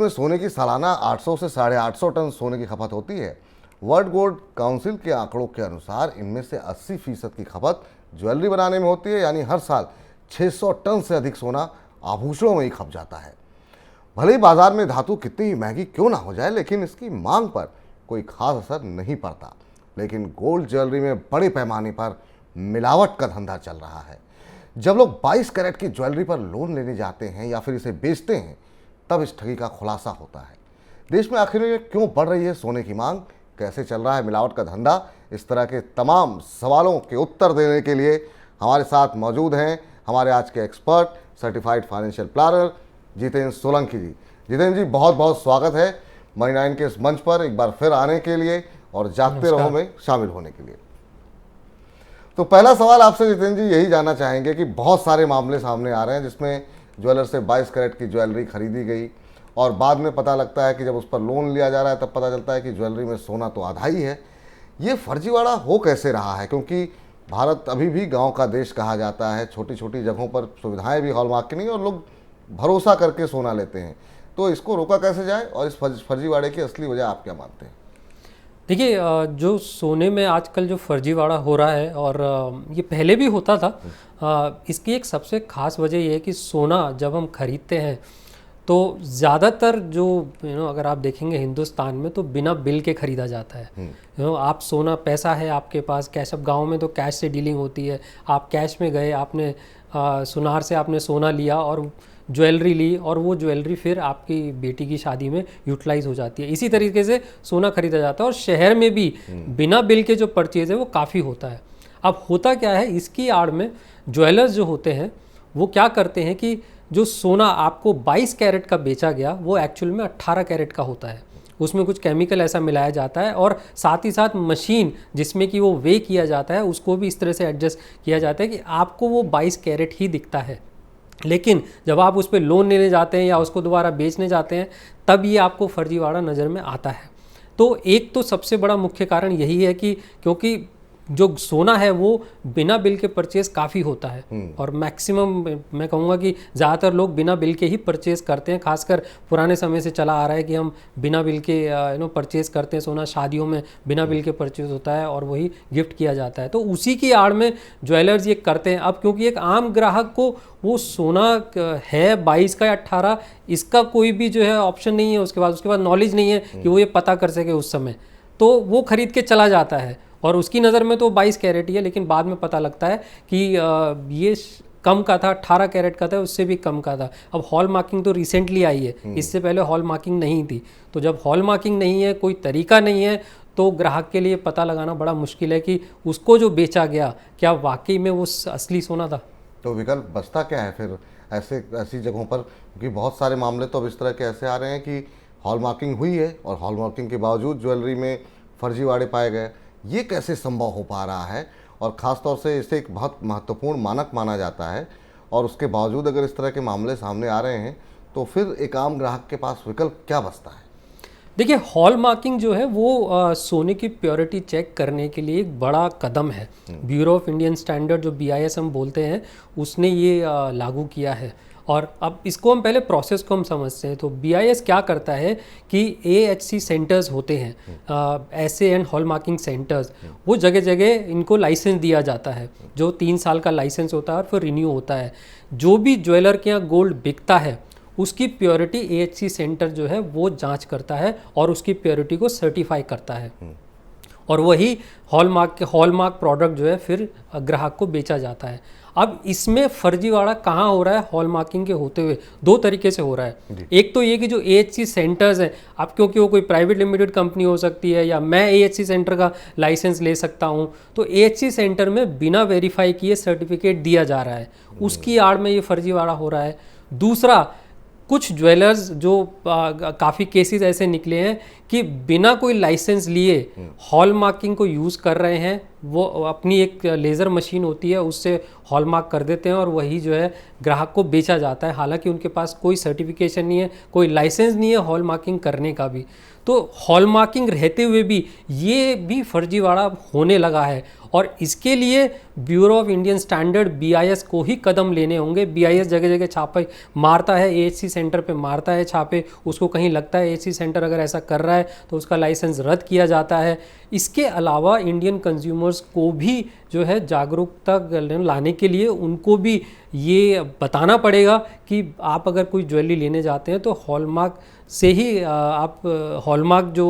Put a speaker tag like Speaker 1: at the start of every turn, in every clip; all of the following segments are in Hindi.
Speaker 1: में सोने की सालाना 800 से 850 टन सोने की खपत होती है। वर्ल्ड गोल्ड काउंसिल के आंकड़ों के अनुसार इनमें से 80% की खपत ज्वेलरी बनाने में होती है, यानी हर साल 600 टन से अधिक सोना आभूषणों में ही खप जाता है। भले ही बाजार में धातु कितनी ही महंगी क्यों ना हो जाए, लेकिन इसकी मांग पर कोई खास असर नहीं पड़ता। लेकिन गोल्ड ज्वेलरी में बड़े पैमाने पर मिलावट का धंधा चल रहा है। जब लोग 22 कैरेट की ज्वेलरी पर लोन लेने जाते हैं या फिर इसे बेचते हैं, तब इस ठगी का खुलासा होता है। देश में आखिर में क्यों बढ़ रही है सोने की मांग, कैसे चल रहा है मिलावट का धंधा, इस तरह के तमाम सवालों के उत्तर देने के लिए हमारे साथ मौजूद हैं हमारे आज के expert, certified financial planner Jitendra Solanki ji. Jitendra ji, बहुत बहुत स्वागत है मनी 9 के इस मंच पर एक बार फिर आने के लिए और जागते रहो में शामिल होने के लिए। तो पहला सवाल आपसे जितेंद्र जी यही जानना चाहेंगे कि बहुत सारे मामले सामने आ रहे हैं जिसमें ज्वेलर से 22 कैरेट की ज्वेलरी खरीदी गई और बाद में पता लगता है कि जब उस पर लोन लिया जा रहा है तब पता चलता है कि ज्वेलरी में सोना तो आधा ही है। ये फर्जीवाड़ा हो कैसे रहा है, क्योंकि भारत अभी भी गांव का देश कहा जाता है, छोटी छोटी जगहों पर सुविधाएं भी हॉलमार्क की नहीं और लोग भरोसा करके सोना लेते हैं। तो इसको रोका कैसे जाए और इस फर्जीवाड़े की असली वजह आप क्या मानते हैं?
Speaker 2: देखिए, जो सोने में आजकल जो फर्जीवाड़ा हो रहा है और ये पहले भी होता था, इसकी एक सबसे खास वजह ये है कि सोना जब हम खरीदते हैं तो ज़्यादातर जो अगर आप देखेंगे हिंदुस्तान में तो बिना बिल के ख़रीदा जाता है। आप सोना, पैसा है आपके पास कैश, अब गाँव में तो कैश से डीलिंग होती है। आप कैश में गए, आपने सुनार से आपने सोना लिया और ज्वेलरी ली और वो ज्वेलरी फिर आपकी बेटी की शादी में यूटिलाइज हो जाती है। इसी तरीके से सोना खरीदा जाता है और शहर में भी बिना बिल के जो परचेज है वो काफ़ी होता है। अब होता क्या है, इसकी आड़ में ज्वेलर्स जो होते हैं वो क्या करते हैं कि जो सोना आपको 22 कैरेट का बेचा गया वो एक्चुअल में 18 कैरेट का होता है। उसमें कुछ केमिकल ऐसा मिलाया जाता है और साथ ही साथ मशीन जिसमें कि वो वे किया जाता है उसको भी इस तरह से एडजस्ट किया जाता है कि आपको वो 22 कैरेट ही दिखता है। लेकिन जब आप उस पर लोन लेने जाते हैं या उसको दोबारा बेचने जाते हैं तब ये आपको फर्जीवाड़ा नज़र में आता है। तो एक तो सबसे बड़ा मुख्य कारण यही है कि क्योंकि जो सोना है वो बिना बिल के परचेज काफ़ी होता है और मैक्सिमम मैं कहूँगा कि ज़्यादातर लोग बिना बिल के ही परचेज करते हैं। खासकर पुराने समय से चला आ रहा है कि हम बिना बिल के परचेज करते हैं सोना, शादियों में बिना बिल के परचेज होता है और वही गिफ्ट किया जाता है। तो उसी की आड़ में ज्वेलर्स ये करते हैं। अब क्योंकि एक आम ग्राहक को वो सोना है 22 का या 18, इसका कोई भी जो है ऑप्शन नहीं है, उसके बाद नॉलेज नहीं है कि वो ये पता कर सके उस समय, तो वो खरीद के चला जाता है और उसकी नज़र में तो 22 कैरेट ही है। लेकिन बाद में पता लगता है कि ये कम का था, 18 कैरेट का था, उससे भी कम का था। अब हॉल मार्किंग तो रिसेंटली आई है, इससे पहले हॉल मार्किंग नहीं थी। तो जब हॉल मार्किंग नहीं है, कोई तरीका नहीं है, तो ग्राहक के लिए पता लगाना बड़ा मुश्किल है कि उसको जो बेचा गया क्या वाकई में वो असली सोना था।
Speaker 1: तो विकल्प बचता क्या है फिर ऐसी जगहों पर? क्योंकि बहुत सारे मामले तो अब इस तरह के ऐसे आ रहे हैं कि हॉल मार्किंग हुई है और हॉल मार्किंग के बावजूद ज्वेलरी में फर्जीवाड़े पाए गए। ये कैसे संभव हो पा रहा है? और ख़ास तौर से इसे एक बहुत महत्वपूर्ण मानक माना जाता है और उसके बावजूद अगर इस तरह के मामले सामने आ रहे हैं तो फिर एक आम ग्राहक के पास विकल्प क्या बचता है?
Speaker 2: देखिए, हॉल मार्किंग जो है वो सोने की प्योरिटी चेक करने के लिए एक बड़ा कदम है। ब्यूरो ऑफ इंडियन स्टैंडर्ड जो BIS हम बोलते हैं, उसने ये लागू किया है। और अब इसको हम पहले प्रोसेस को हम समझते हैं। तो BIS क्या करता है कि AHC सेंटर्स होते हैं, ऐसे एंड हॉल मार्किंग सेंटर्स, वो जगह जगह इनको लाइसेंस दिया जाता है जो 3 साल का लाइसेंस होता है और फिर रिन्यू होता है। जो भी ज्वेलर के यहाँ गोल्ड बिकता है उसकी प्योरिटी AHC सेंटर जो है वो जांच करता है और उसकी प्योरिटी को सर्टिफाई करता है और वही हॉलमार्क प्रोडक्ट जो है फिर ग्राहक को बेचा जाता है। अब इसमें फर्जीवाड़ा कहाँ हो रहा है? हॉल मार्किंग के होते हुए 2 तरीके से हो रहा है। एक तो ये कि जो AHC सेंटर्स हैं, अब क्योंकि वो कोई प्राइवेट लिमिटेड कंपनी हो सकती है या मैं AHC सेंटर का लाइसेंस ले सकता हूँ, तो AHC सेंटर में बिना वेरीफाई किए सर्टिफिकेट दिया जा रहा है, उसकी आड़ में ये फर्जीवाड़ा हो रहा है। दूसरा, कुछ ज्वेलर्स जो काफ़ी केसेस ऐसे निकले हैं कि बिना कोई लाइसेंस लिए हॉल मार्किंग को यूज़ कर रहे हैं। वो अपनी एक लेज़र मशीन होती है उससे हॉल मार्क कर देते हैं और वही जो है ग्राहक को बेचा जाता है, हालांकि उनके पास कोई सर्टिफिकेशन नहीं है, कोई लाइसेंस नहीं है हॉल मार्किंग करने का भी। तो हॉल मार्किंग रहते हुए भी ये भी फर्जीवाड़ा होने लगा है और इसके लिए bureau of Indian standard BIS को ही कदम लेने होंगे। BIS जगह जगह छापे मारता है, AHC सेंटर पे मारता है छापे, उसको कहीं लगता है AHC सेंटर अगर ऐसा कर रहा है तो उसका लाइसेंस रद्द किया जाता है। इसके अलावा इंडियन कंज्यूमर्स को भी जो है जागरूकता लाने के लिए उनको भी ये बताना पड़ेगा कि आप अगर कोई ज्वेलरी लेने जाते हैं तो हॉलमार्क से ही आप हॉलमार्क जो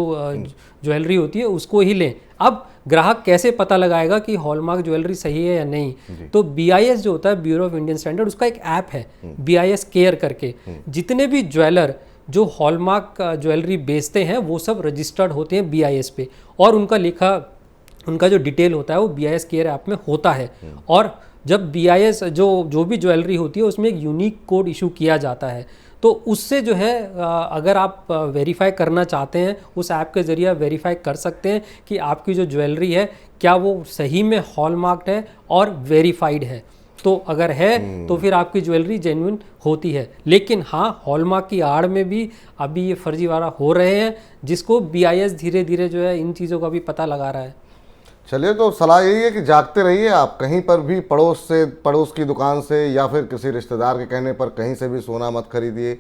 Speaker 2: ज्वेलरी होती है उसको ही लें। अब ग्राहक कैसे पता लगाएगा कि हॉलमार्क ज्वेलरी सही है या नहीं? तो BIS जो होता है, ब्यूरो ऑफ इंडियन स्टैंडर्ड, उसका एक ऐप है BIS केयर करके। जितने भी ज्वेलर जो हॉलमार्क ज्वेलरी बेचते हैं वो सब रजिस्टर्ड होते हैं BIS पे, और उनका जो डिटेल होता है वो BIS केयर ऐप में होता है। और जब BIS जो भी ज्वेलरी होती है उसमें एक यूनिक कोड इशू किया जाता है, तो उससे जो है अगर आप वेरीफाई करना चाहते हैं उस ऐप के ज़रिए आप वेरीफाई कर सकते हैं कि आपकी जो ज्वेलरी है क्या वो सही में हॉलमार्क्ड है और वेरीफाइड है। तो अगर है तो फिर आपकी ज्वेलरी जेन्युइन होती है। लेकिन हाँ, हॉलमार्क की आड़ में भी अभी ये फर्जीवाड़ा हो रहे हैं, जिसको BIS धीरे धीरे जो है इन चीज़ों का भी पता लगा रहा है।
Speaker 1: चलिए, तो सलाह यही है कि जागते रहिए। आप कहीं पर भी पड़ोस की दुकान से या फिर किसी रिश्तेदार के कहने पर कहीं से भी सोना मत खरीदिए।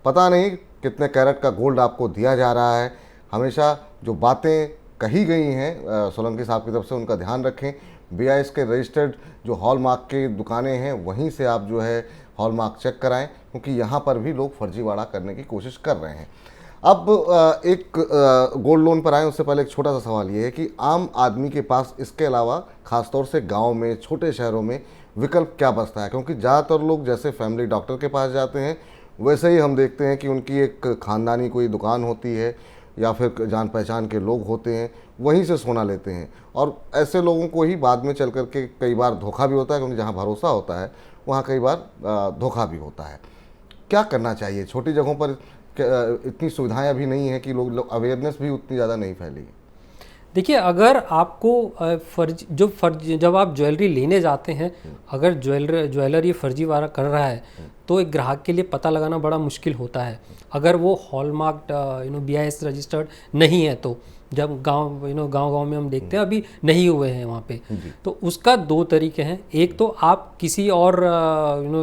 Speaker 1: पता नहीं कितने कैरेट का गोल्ड आपको दिया जा रहा है। हमेशा जो बातें कही गई हैं सोलंकी साहब की तरफ से, उनका ध्यान रखें। BIS के रजिस्टर्ड जो हॉलमार्क की दुकानें हैं वहीं से आप जो है हॉलमार्क चेक कराएं, क्योंकि यहाँ पर भी लोग फर्जीवाड़ा करने की कोशिश कर रहे हैं। अब एक गोल्ड लोन पर आए उससे पहले एक छोटा सा सवाल ये है कि आम आदमी के पास इसके अलावा खासतौर से गांव में, छोटे शहरों में विकल्प क्या बचता है? क्योंकि ज़्यादातर लोग जैसे फैमिली डॉक्टर के पास जाते हैं, वैसे ही हम देखते हैं कि उनकी एक खानदानी कोई दुकान होती है या फिर जान पहचान के लोग होते हैं, वहीं से सोना लेते हैं। और ऐसे लोगों को ही बाद में चल करके कई बार धोखा भी होता है, क्योंकि जहाँ भरोसा होता है वहाँ कई बार धोखा भी होता है। क्या करना चाहिए? छोटी जगहों पर इतनी सुविधाएं अभी नहीं है कि लोग अवेयरनेस भी उतनी ज़्यादा नहीं फैली है।
Speaker 2: देखिए, अगर आपको जब आप ज्वेलरी लेने जाते हैं, अगर ज्वेलर ये फर्जीवाड़ा कर रहा है तो एक ग्राहक के लिए पता लगाना बड़ा मुश्किल होता है। अगर वो हॉलमार्क्ड BIS रजिस्टर्ड नहीं है तो जब गांव में हम देखते हैं अभी नहीं हुए हैं वहाँ पे, तो उसका दो तरीके हैं। एक तो आप किसी और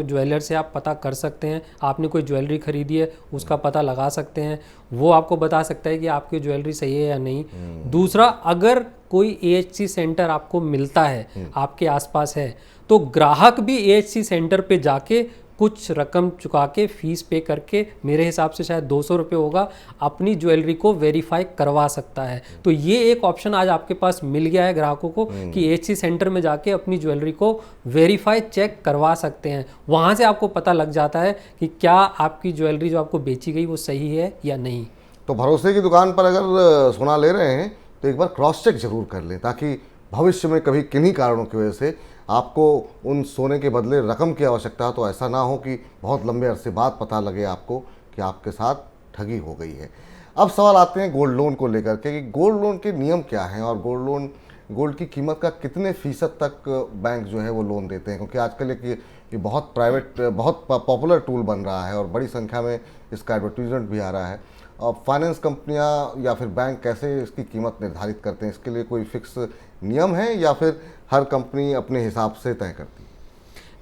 Speaker 2: ज्वेलर से आप पता कर सकते हैं, आपने कोई ज्वेलरी खरीदी है उसका पता लगा सकते हैं, वो आपको बता सकता है कि आपकी ज्वेलरी सही है या नहीं। दूसरा, अगर कोई AHC सेंटर आपको मिलता है, आपके आसपास है, तो ग्राहक भी AHC सेंटर पे जाके कुछ रकम चुका के फीस पे करके, मेरे हिसाब से शायद 200 रुपये होगा, अपनी ज्वेलरी को वेरीफाई करवा सकता है। तो ये एक ऑप्शन आज आपके पास मिल गया है ग्राहकों को कि AHC सेंटर में जाके अपनी ज्वेलरी को वेरीफाई चेक करवा सकते हैं। वहाँ से आपको पता लग जाता है कि क्या आपकी ज्वेलरी जो आपको बेची गई वो सही है या नहीं।
Speaker 1: तो भरोसे की दुकान पर अगर सोना ले रहे हैं तो एक बार क्रॉस चेक जरूर कर लें, ताकि भविष्य में कभी किन्हीं कारणों की वजह से आपको उन सोने के बदले रकम की आवश्यकता हो तो ऐसा ना हो कि बहुत लंबे अरसे बाद पता लगे आपको कि आपके साथ ठगी हो गई है। अब सवाल आते हैं गोल्ड लोन को लेकर के कि गोल्ड लोन के नियम क्या हैं और गोल्ड की कीमत का कितने फीसद तक बैंक जो है वो लोन देते हैं? क्योंकि आजकल ये बहुत पॉपुलर टूल बन रहा है और बड़ी संख्या में इसका एडवर्टीजमेंट भी आ रहा है। और फाइनेंस कंपनियां या फिर बैंक कैसे इसकी कीमत निर्धारित करते हैं? इसके लिए कोई फिक्स नियम है या फिर हर कंपनी अपने हिसाब से तय करती है?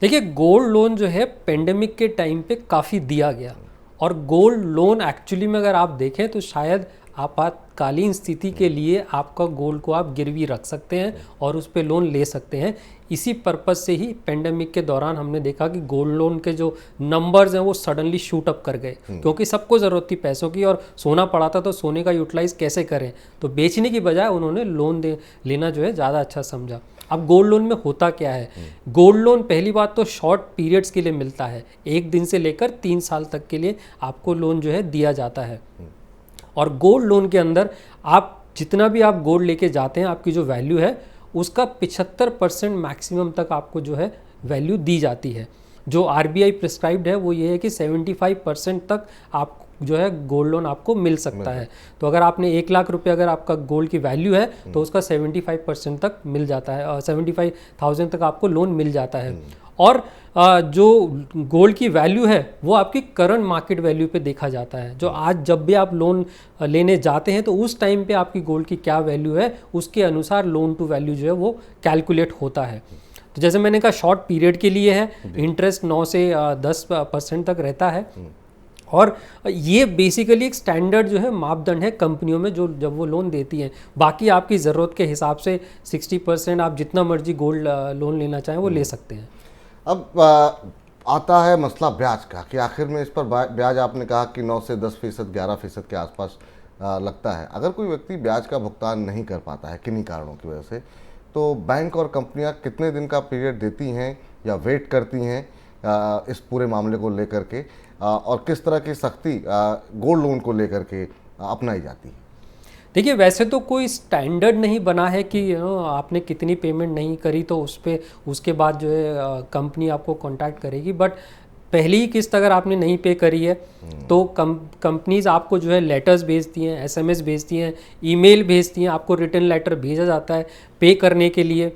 Speaker 2: देखिए, गोल्ड लोन जो है पेंडेमिक के टाइम पे काफ़ी दिया गया, और गोल्ड लोन एक्चुअली में अगर आप देखें तो शायद आपातकालीन स्थिति के लिए आपका गोल्ड को आप गिरवी रख सकते हैं और उस पर लोन ले सकते हैं। इसी पर्पज़ से ही पेंडेमिक के दौरान हमने देखा कि गोल्ड लोन के जो नंबर्स हैं वो सडनली शूट अप कर गए, क्योंकि सबको ज़रूरत थी पैसों की और सोना पड़ा था, तो सोने का यूटिलाइज कैसे करें, तो बेचने की बजाय उन्होंने लोन लेना जो है ज़्यादा अच्छा समझा। अब गोल्ड लोन में होता क्या है? गोल्ड लोन पहली बात तो शॉर्ट पीरियड्स के लिए मिलता है, 1 दिन से लेकर 3 साल तक के लिए आपको लोन जो है दिया जाता है। और गोल्ड लोन के अंदर आप जितना भी आप गोल्ड लेके जाते हैं, आपकी जो वैल्यू है उसका 75% मैक्सिमम तक आपको जो है वैल्यू दी जाती है। जो RBI प्रिस्क्राइब्ड है वो ये है कि 75% तक आप जो है गोल्ड लोन आपको मिल सकता है। तो अगर आपने 1 लाख रुपए अगर आपका गोल्ड की वैल्यू है तो उसका 75% तक मिल जाता है, 75,000 तक आपको लोन मिल जाता है। और जो गोल्ड की वैल्यू है वो आपकी करंट मार्केट वैल्यू पे देखा जाता है। जो आज जब भी आप लोन लेने जाते हैं तो उस टाइम पे आपकी गोल्ड की क्या वैल्यू है उसके अनुसार लोन टू वैल्यू जो है वो कैलकुलेट होता है। तो जैसे मैंने कहा शॉर्ट पीरियड के लिए है, इंटरेस्ट 9 से 10% तक रहता है। और ये बेसिकली एक स्टैंडर्ड जो है मापदंड है कंपनियों में जो जब वो लोन देती हैं। बाकी आपकी ज़रूरत के हिसाब से 60% आप जितना मर्जी गोल्ड लोन लेना चाहें वो ले सकते हैं।
Speaker 1: अब आता है मसला ब्याज का कि आखिर में इस पर ब्याज आपने कहा कि 9 से 10%, 11% के आसपास लगता है। अगर कोई व्यक्ति ब्याज का भुगतान नहीं कर पाता है किन्हीं कारणों की वजह से, तो बैंक और कंपनियां कितने दिन का पीरियड देती हैं या वेट करती हैं इस पूरे मामले को लेकर के, और किस तरह की सख्ती गोल्ड लोन को लेकर के अपनाई जाती है?
Speaker 2: देखिए वैसे तो कोई स्टैंडर्ड नहीं बना है कि आपने कितनी पेमेंट नहीं करी तो उस पे उसके बाद जो है कंपनी आपको कांटेक्ट करेगी। बट पहली ही किस्त अगर आपने नहीं पे करी है तो कंपनीज आपको जो है लेटर्स भेजती हैं, SMS भेजती हैं, ईमेल भेजती हैं, आपको रिटर्न लेटर भेजा जाता है पे करने के लिए।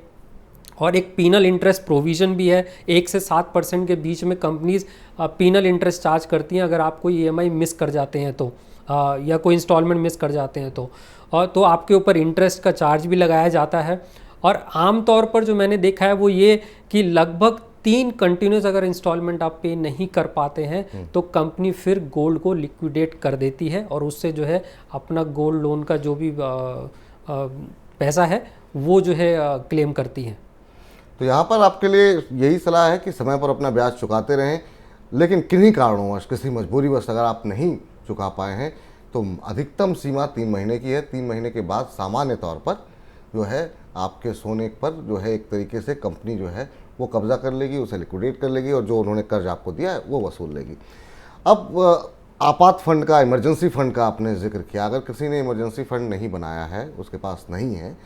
Speaker 2: और एक पीनल इंटरेस्ट प्रोविज़न भी है, 1 से 7% के बीच में कंपनीज पीनल इंटरेस्ट चार्ज करती हैं अगर आप कोई EMI मिस कर जाते हैं तो, या कोई इंस्टॉलमेंट मिस कर जाते हैं तो आपके ऊपर इंटरेस्ट का चार्ज भी लगाया जाता है। और आम तौर पर जो मैंने देखा है वो ये कि लगभग 3 कंटिन्यूस अगर इंस्टॉलमेंट आप पे नहीं कर पाते हैं तो कंपनी फिर गोल्ड को लिक्विडेट कर देती है और उससे जो है अपना गोल्ड लोन का जो भी पैसा है वो जो है क्लेम करती है।
Speaker 1: तो यहाँ पर आपके लिए यही सलाह है कि समय पर अपना ब्याज चुकाते रहें, लेकिन किन्हीं कारणोंवश किसी मजबूरीवश अगर आप नहीं चुका पाए हैं तो अधिकतम सीमा 3 महीने की है। 3 महीने के बाद सामान्य तौर पर जो है आपके सोने पर जो है एक तरीके से कंपनी जो है वो कब्जा कर लेगी, उसे लिक्विडेट कर लेगी और जो उन्होंने कर्ज आपको दिया है वो वसूल लेगी। अब आपात फंड का, इमरजेंसी फंड का आपने जिक्र किया। अगर किसी ने इमरजेंसी फंड नहीं बनाया है, उसके पास नहीं है,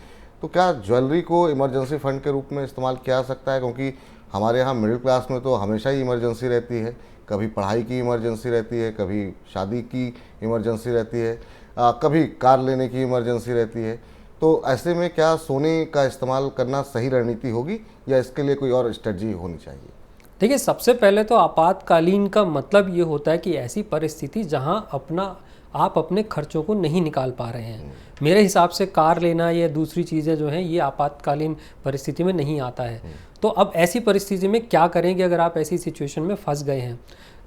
Speaker 1: तो क्या ज्वेलरी को इमरजेंसी फ़ंड के रूप में इस्तेमाल किया जा सकता है? क्योंकि हमारे यहाँ मिडिल क्लास में तो हमेशा ही इमरजेंसी रहती है, कभी पढ़ाई की इमरजेंसी रहती है, कभी शादी की इमरजेंसी रहती है, कभी कार लेने की इमरजेंसी रहती है। तो ऐसे में क्या सोने का इस्तेमाल करना सही रणनीति होगी या इसके लिए कोई और स्ट्रेटजी होनी चाहिए?
Speaker 2: देखिए सबसे पहले तो आपातकालीन का मतलब ये होता है कि ऐसी परिस्थिति जहां आप अपने खर्चों को नहीं निकाल पा रहे हैं। मेरे हिसाब से कार लेना या दूसरी चीज़ें जो हैं ये आपातकालीन परिस्थिति में नहीं आता है। तो अब ऐसी परिस्थिति में क्या करेंगे अगर आप ऐसी सिचुएशन में फंस गए हैं?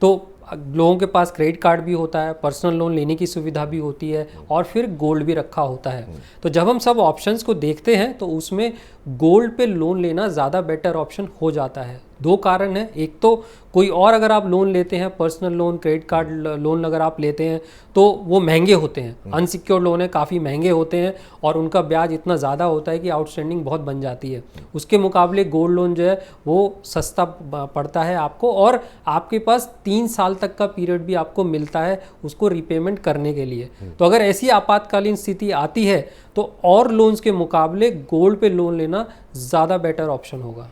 Speaker 2: तो लोगों के पास क्रेडिट कार्ड भी होता है, पर्सनल लोन लेने की सुविधा भी होती है और फिर गोल्ड भी रखा होता है। तो जब हम सब ऑप्शंस को देखते हैं तो उसमें गोल्ड पे लोन लेना ज़्यादा बेटर ऑप्शन हो जाता है। 2 कारण हैं। एक तो कोई और अगर आप लोन लेते हैं, personal loan, credit card loan अगर आप लेते हैं तो वो महंगे होते हैं, अनसिक्योर्ड लोन है, काफ़ी महंगे होते हैं और उनका ब्याज इतना ज़्यादा होता है कि आउटस्टैंडिंग बहुत बन जाती है। उसके मुकाबले गोल्ड लोन जो है वो सस्ता पड़ता है आपको और आपके पास 3 साल तक का पीरियड भी आपको मिलता है उसको रिपेमेंट करने के लिए। तो अगर ऐसी आपातकालीन स्थिति आती है तो और लोन्स के मुकाबले गोल्ड पे लोन लेना ज़्यादा बेटर ऑप्शन होगा।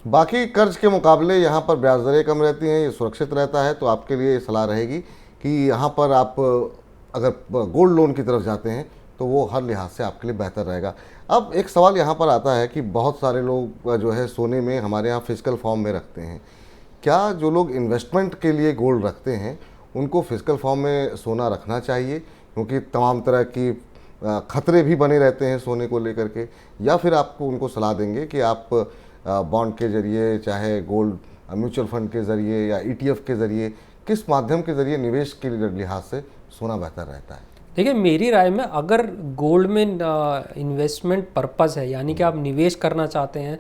Speaker 1: बाकी कर्ज के मुकाबले यहाँ पर ब्याज दरें कम रहती हैं, ये सुरक्षित रहता है। तो आपके लिए सलाह रहेगी कि यहाँ पर आप अगर गोल्ड लोन की तरफ जाते हैं तो वो हर लिहाज से आपके लिए बेहतर रहेगा। अब एक सवाल यहाँ पर आता है कि बहुत सारे लोग जो है सोने में हमारे यहाँ फिजिकल फॉर्म में रखते हैं। क्या जो लोग इन्वेस्टमेंट के लिए गोल्ड रखते हैं उनको फिजिकल फॉर्म में सोना रखना चाहिए, क्योंकि तमाम तरह की खतरे भी बने रहते हैं सोने को लेकर के, या फिर आपको उनको सलाह देंगे कि आप बॉन्ड के ज़रिए, चाहे गोल्ड म्यूचुअल फंड के ज़रिए या ETF के ज़रिए, किस माध्यम के ज़रिए निवेश के लिहाज से सोना बेहतर रहता है?
Speaker 2: देखिए मेरी राय में अगर गोल्ड में इन्वेस्टमेंट पर्पस है, यानी कि आप निवेश करना चाहते हैं,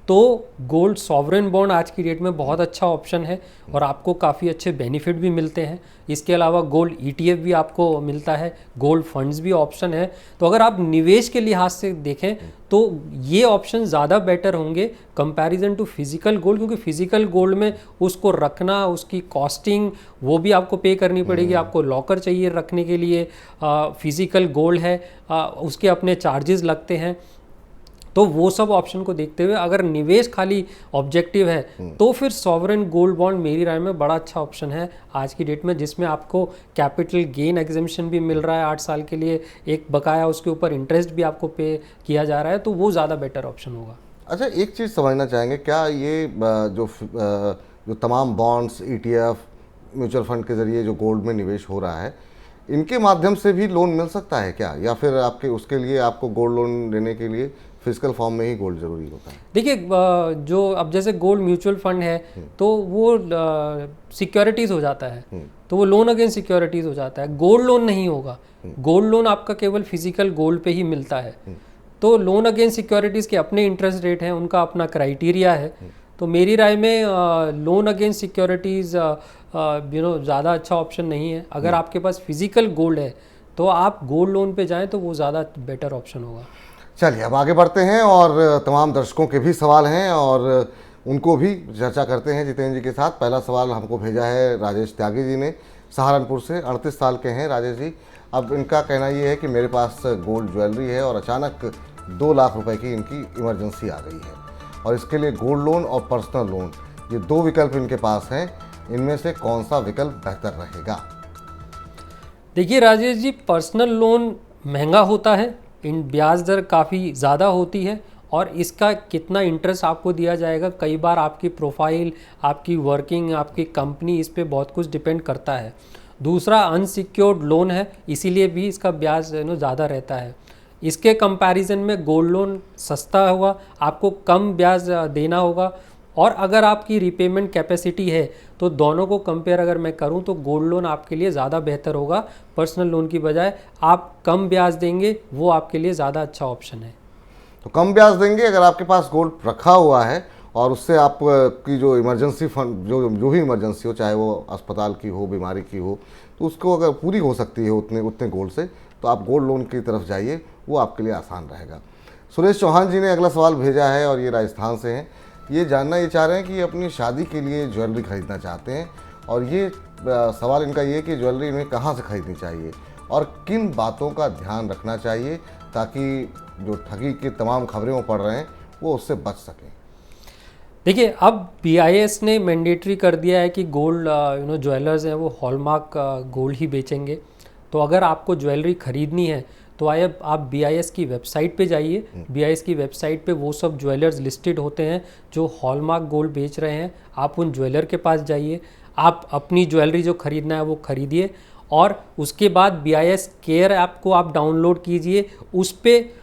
Speaker 2: तो गोल्ड सॉवरेन बॉन्ड आज की डेट में बहुत अच्छा ऑप्शन है और आपको काफ़ी अच्छे बेनिफिट भी मिलते हैं। इसके अलावा गोल्ड ETF भी आपको मिलता है, गोल्ड फंड्स भी ऑप्शन है। तो अगर आप निवेश के लिहाज से देखें तो ये ऑप्शन ज़्यादा बेटर होंगे कंपैरिजन टू फिजिकल गोल्ड, क्योंकि फिजिकल गोल्ड में उसको रखना, उसकी कॉस्टिंग वो भी आपको पे करनी पड़ेगी, आपको लॉकर चाहिए रखने के लिए, फिजिकल गोल्ड है उसके अपने चार्जेस लगते हैं। तो वो सब ऑप्शन को देखते हुए अगर निवेश खाली ऑब्जेक्टिव है तो फिर सॉवरेन गोल्ड बॉन्ड मेरी राय में बड़ा अच्छा ऑप्शन है आज की डेट में, जिसमें आपको कैपिटल गेन एग्जेम्पशन भी मिल रहा है 8 साल के लिए, एक बकाया उसके ऊपर इंटरेस्ट भी आपको पे किया जा रहा है, तो वो ज़्यादा बेटर ऑप्शन होगा।
Speaker 1: अच्छा, एक चीज़ समझना चाहेंगे, क्या ये जो तमाम बॉन्ड्स, ETF, म्यूचुअल फंड के ज़रिए जो गोल्ड में निवेश हो रहा है, इनके माध्यम से भी लोन मिल सकता है क्या, या फिर आपके उसके लिए आपको गोल्ड लोन लेने के लिए फिजिकल फॉर्म में ही गोल्ड जरूरी होता है?
Speaker 2: देखिए जो अब जैसे गोल्ड म्यूचुअल फंड है तो वो सिक्योरिटीज हो जाता है, तो वो लोन अगेंस्ट सिक्योरिटीज हो जाता है, गोल्ड लोन नहीं होगा। गोल्ड लोन आपका केवल फिजिकल गोल्ड पे ही मिलता है। तो लोन अगेंस्ट सिक्योरिटीज के अपने इंटरेस्ट रेट हैं, उनका अपना क्राइटेरिया है। तो मेरी राय में लोन अगेंस्ट सिक्योरिटीज ज़्यादा अच्छा ऑप्शन नहीं है। अगर आपके पास फिजिकल गोल्ड है तो आप गोल्ड लोन पे जाएं तो वो ज़्यादा बेटर ऑप्शन होगा।
Speaker 1: चलिए अब आगे बढ़ते हैं और तमाम दर्शकों के भी सवाल हैं और उनको भी चर्चा करते हैं जितेंद्र जी के साथ। पहला सवाल हमको भेजा है राजेश त्यागी जी ने सहारनपुर से। 38 साल के हैं राजेश जी। अब इनका कहना ये है कि मेरे पास गोल्ड ज्वेलरी है और अचानक 2 लाख रुपए की इनकी इमरजेंसी आ गई है और इसके लिए गोल्ड लोन और पर्सनल लोन, ये 2 विकल्प इनके पास हैं, इनमें से कौन सा विकल्प बेहतर रहेगा?
Speaker 2: देखिए राजेश जी, पर्सनल लोन महंगा होता है, इन ब्याज दर काफ़ी ज़्यादा होती है और इसका कितना इंटरेस्ट आपको दिया जाएगा, कई बार आपकी प्रोफाइल, आपकी वर्किंग, आपकी कंपनी, इस पे बहुत कुछ डिपेंड करता है। दूसरा अनसिक्योर्ड लोन है, इसीलिए भी इसका ब्याज ज़्यादा रहता है। इसके कंपैरिजन में गोल्ड लोन सस्ता होगा, आपको कम ब्याज देना होगा और अगर आपकी रिपेमेंट कैपेसिटी है तो दोनों को कंपेयर अगर मैं करूं तो गोल्ड लोन आपके लिए ज़्यादा बेहतर होगा पर्सनल लोन की बजाय। आप कम ब्याज देंगे, वो आपके लिए ज़्यादा अच्छा ऑप्शन है।
Speaker 1: तो कम ब्याज देंगे अगर आपके पास गोल्ड रखा हुआ है और उससे आपकी जो इमरजेंसी फंड, जो भी इमरजेंसी हो, चाहे वो अस्पताल की हो, बीमारी की हो, तो उसको अगर पूरी हो सकती है उतने गोल्ड से, तो आप गोल्ड लोन की तरफ जाइए, वो आपके लिए आसान रहेगा। सुरेश चौहान जी ने अगला सवाल भेजा है और ये राजस्थान से हैं। ये जानना ये चाह रहे हैं कि अपनी शादी के लिए ज्वेलरी खरीदना चाहते हैं और ये सवाल इनका ये कि ज्वेलरी इन्हें कहाँ से खरीदनी चाहिए और किन बातों का ध्यान रखना चाहिए ताकि जो ठगी की तमाम खबरें वो पढ़ रहे हैं वो उससे बच सकें।
Speaker 2: देखिए, अब BIS ने मैंडेटरी कर दिया है कि गोल्ड ज्वेलर्स हैं वो हॉलमार्क गोल्ड ही बेचेंगे। तो अगर आपको ज्वेलरी खरीदनी है तो आप BIS की वेबसाइट पे जाइए। BIS की वेबसाइट पे वो सब ज्वेलर्स लिस्टेड होते हैं जो हॉलमार्क गोल्ड बेच रहे हैं। आप उन ज्वेलर के पास जाइए, आप अपनी ज्वेलरी जो खरीदना है वो खरीदिए और उसके बाद BIS केयर ऐप को आप डाउनलोड कीजिए। उस पर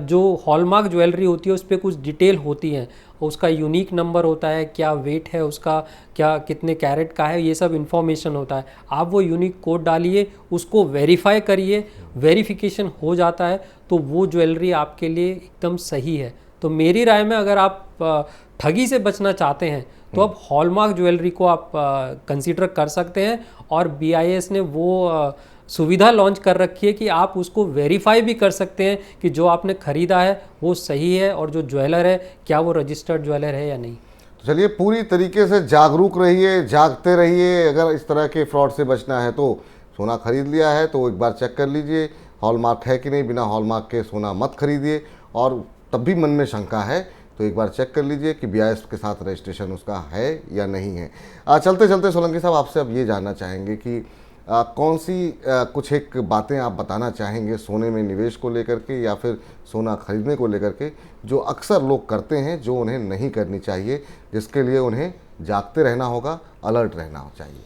Speaker 2: जो हॉलमार्क ज्वेलरी होती है उस पर कुछ डिटेल होती हैं, उसका यूनिक नंबर होता है, क्या वेट है उसका, क्या कितने कैरेट का है, ये सब इन्फॉर्मेशन होता है। आप वो यूनिक कोड डालिए, उसको वेरीफाई करिए, वेरिफिकेशन हो जाता है तो वो ज्वेलरी आपके लिए एकदम सही है। तो मेरी राय में अगर आप ठगी से बचना चाहते हैं तो आप हॉलमार्क ज्वेलरी को आप कंसीडर कर सकते हैं और BIS ने वो सुविधा लॉन्च कर रखी है कि आप उसको वेरीफाई भी कर सकते हैं कि जो आपने ख़रीदा है वो सही है और जो ज्वेलर है क्या वो रजिस्टर्ड ज्वेलर है या नहीं।
Speaker 1: तो चलिए, पूरी तरीके से जागरूक रहिए, जागते रहिए। अगर इस तरह के फ्रॉड से बचना है तो सोना खरीद लिया है तो एक बार चेक कर लीजिए हॉलमार्क है कि नहीं। बिना हॉलमार्क के सोना मत खरीदिए और तब भी मन में शंका है तो एक बार चेक कर लीजिए कि BIS के साथ रजिस्ट्रेशन उसका है या नहीं है। चलते चलते सोलंकी साहब, आपसे अब ये जानना चाहेंगे कि कौन सी कुछ एक बातें आप बताना चाहेंगे सोने में निवेश को लेकर के या फिर सोना खरीदने को लेकर के, जो अक्सर लोग करते हैं, जो उन्हें नहीं करनी चाहिए, जिसके लिए उन्हें जागते रहना होगा, अलर्ट रहना चाहिए?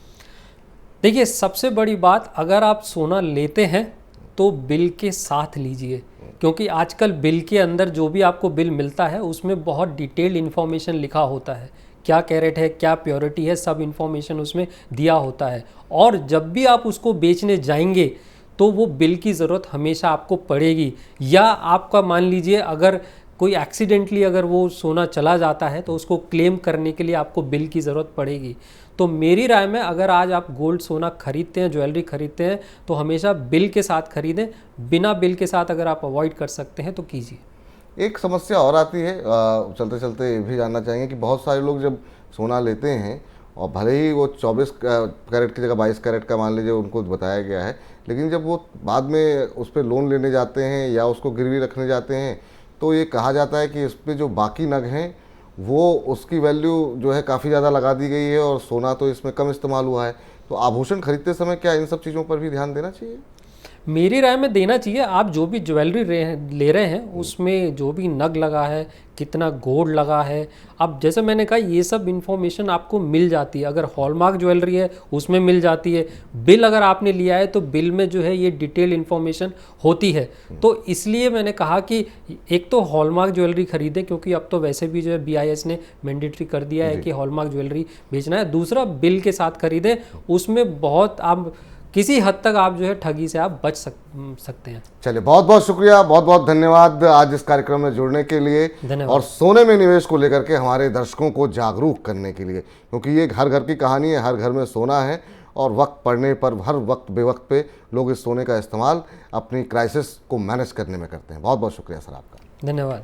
Speaker 2: देखिए, सबसे बड़ी बात, अगर आप सोना लेते हैं तो बिल के साथ लीजिए, क्योंकि आजकल बिल के अंदर जो भी आपको बिल मिलता है उसमें बहुत डिटेल्ड इन्फॉर्मेशन लिखा होता है, क्या कैरेट है, क्या प्योरिटी है, सब इन्फॉर्मेशन उसमें दिया होता है। और जब भी आप उसको बेचने जाएंगे तो वो बिल की ज़रूरत हमेशा आपको पड़ेगी, या आपका मान लीजिए अगर कोई एक्सीडेंटली अगर वो सोना चला जाता है तो उसको क्लेम करने के लिए आपको बिल की ज़रूरत पड़ेगी। तो मेरी राय में अगर आज आप गोल्ड सोना खरीदते हैं, ज्वेलरी खरीदते हैं, तो हमेशा बिल के साथ खरीदें। बिना बिल के साथ अगर आप अवॉइड कर सकते हैं तो कीजिए।
Speaker 1: एक समस्या और आती है, चलते चलते ये भी जानना चाहेंगे कि बहुत सारे लोग जब सोना लेते हैं और भले ही वो 24 कैरेट की जगह 22 कैरेट का मान लीजिए उनको बताया गया है, लेकिन जब वो बाद में उस पर लोन लेने जाते हैं या उसको गिरवी रखने जाते हैं तो ये कहा जाता है कि इस पे जो बाकी नग हैं वो उसकी वैल्यू जो है काफ़ी ज़्यादा लगा दी गई है और सोना तो इसमें कम इस्तेमाल हुआ है। तो आभूषण खरीदते समय क्या इन सब चीज़ों पर भी ध्यान देना चाहिए?
Speaker 2: मेरी राय में देना चाहिए। आप जो भी ज्वेलरी ले रहे हैं उसमें जो भी नग लगा है, कितना गोल्ड लगा है, अब जैसे मैंने कहा ये सब इन्फॉर्मेशन आपको मिल जाती है। अगर हॉलमार्क ज्वेलरी है उसमें मिल जाती है, बिल अगर आपने लिया है तो बिल में जो है ये डिटेल इन्फॉर्मेशन होती है। तो इसलिए मैंने कहा कि एक तो हॉलमार्क ज्वेलरी खरीदें, क्योंकि अब तो वैसे भी जो है BIS ने मैंडेटरी कर दिया है कि हॉलमार्क ज्वेलरी बेचना है। दूसरा, बिल के साथ खरीदें, उसमें बहुत आप किसी हद तक आप जो है ठगी से आप बच सकते हैं।
Speaker 1: चलिए, बहुत बहुत शुक्रिया, बहुत बहुत धन्यवाद आज इस कार्यक्रम में जुड़ने के लिए
Speaker 2: धन्यवाद।
Speaker 1: और सोने में निवेश को लेकर के हमारे दर्शकों को जागरूक करने के लिए, क्योंकि ये हर घर की कहानी है, हर घर में सोना है और वक्त पड़ने पर हर वक्त बेवक्त पे लोग इस सोने का इस्तेमाल अपनी क्राइसिस को मैनेज करने में करते हैं। बहुत बहुत शुक्रिया सर आपका।
Speaker 2: धन्यवाद।